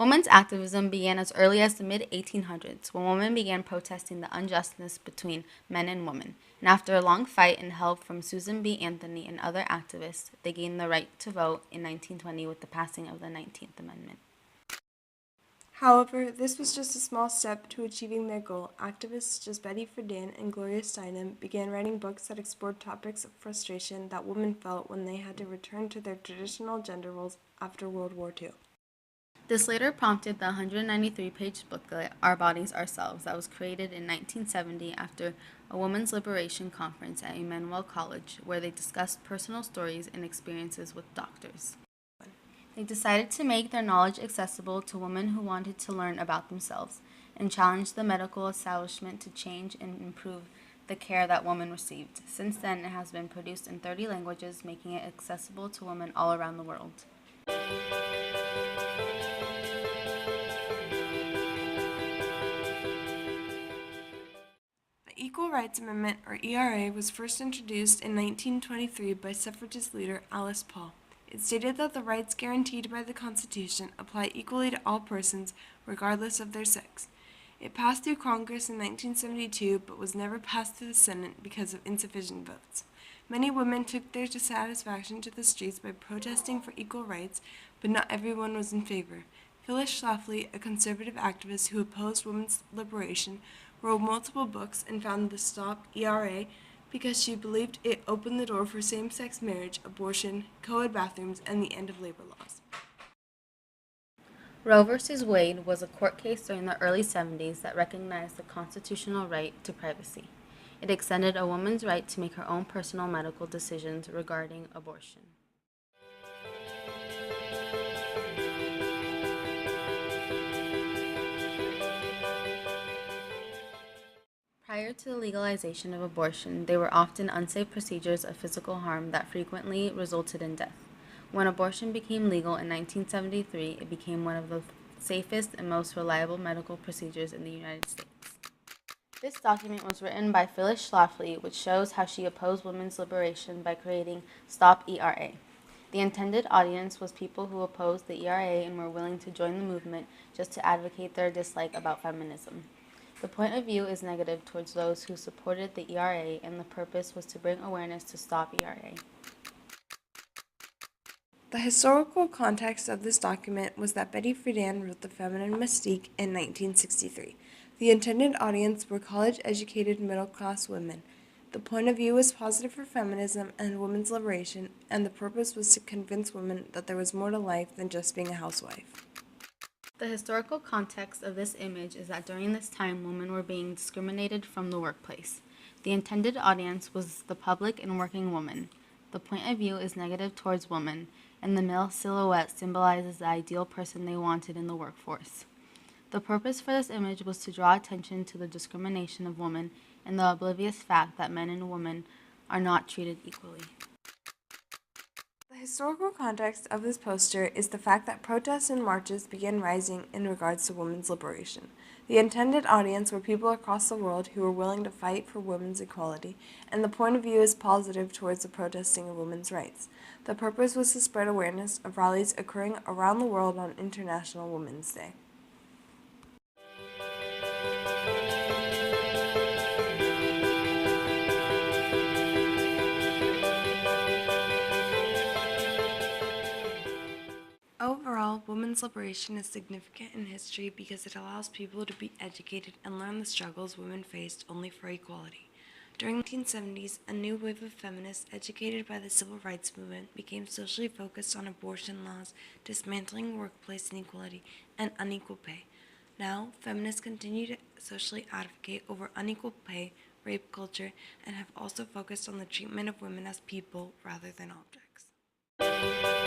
Women's activism began as early as the mid-1800s, when women began protesting the unjustness between men and women, and after a long fight and help from Susan B. Anthony and other activists, they gained the right to vote in 1920 with the passing of the 19th Amendment. However, this was just a small step to achieving their goal. Activists such as Betty Friedan and Gloria Steinem began writing books that explored topics of frustration that women felt when they had to return to their traditional gender roles after World War II. This later prompted the 193-page booklet, Our Bodies, Ourselves, that was created in 1970 after a women's liberation conference at Emmanuel College, where they discussed personal stories and experiences with doctors. They decided to make their knowledge accessible to women who wanted to learn about themselves and challenged the medical establishment to change and improve the care that women received. Since then, it has been produced in 30 languages, making it accessible to women all around the world. The Equal Rights Amendment, or ERA, was first introduced in 1923 by suffragist leader Alice Paul. It stated that the rights guaranteed by the Constitution apply equally to all persons, regardless of their sex. It passed through Congress in 1972, but was never passed through the Senate because of insufficient votes. Many women took their dissatisfaction to the streets by protesting for equal rights, but not everyone was in favor. Phyllis Schlafly, a conservative activist who opposed women's liberation, wrote multiple books and founded the Stop ERA because she believed it opened the door for same-sex marriage, abortion, co-ed bathrooms, and the end of labor laws. Roe v. Wade was a court case during the early 70s that recognized the constitutional right to privacy. It extended a woman's right to make her own personal medical decisions regarding abortion. Prior to the legalization of abortion, they were often unsafe procedures of physical harm that frequently resulted in death. When abortion became legal in 1973, it became one of the safest and most reliable medical procedures in the United States. This document was written by Phyllis Schlafly, which shows how she opposed women's liberation by creating Stop ERA. The intended audience was people who opposed the ERA and were willing to join the movement just to advocate their dislike about feminism. The point of view is negative towards those who supported the ERA, and the purpose was to bring awareness to Stop ERA. The historical context of this document was that Betty Friedan wrote The Feminine Mystique in 1963. The intended audience were college-educated middle-class women. The point of view was positive for feminism and women's liberation, and the purpose was to convince women that there was more to life than just being a housewife. The historical context of this image is that during this time, women were being discriminated from the workplace. The intended audience was the public and working woman. The point of view is negative towards women, and the male silhouette symbolizes the ideal person they wanted in the workforce. The purpose for this image was to draw attention to the discrimination of women and the oblivious fact that men and women are not treated equally. The historical context of this poster is the fact that protests and marches began rising in regards to women's liberation. The intended audience were people across the world who were willing to fight for women's equality, and the point of view is positive towards the protesting of women's rights. The purpose was to spread awareness of rallies occurring around the world on International Women's Day. Overall, women's liberation is significant in history because it allows people to be educated and learn the struggles women faced only for equality. During the 1970s, a new wave of feminists educated by the civil rights movement became socially focused on abortion laws, dismantling workplace inequality, and unequal pay. Now, feminists continue to socially advocate over unequal pay, rape culture, and have also focused on the treatment of women as people rather than objects.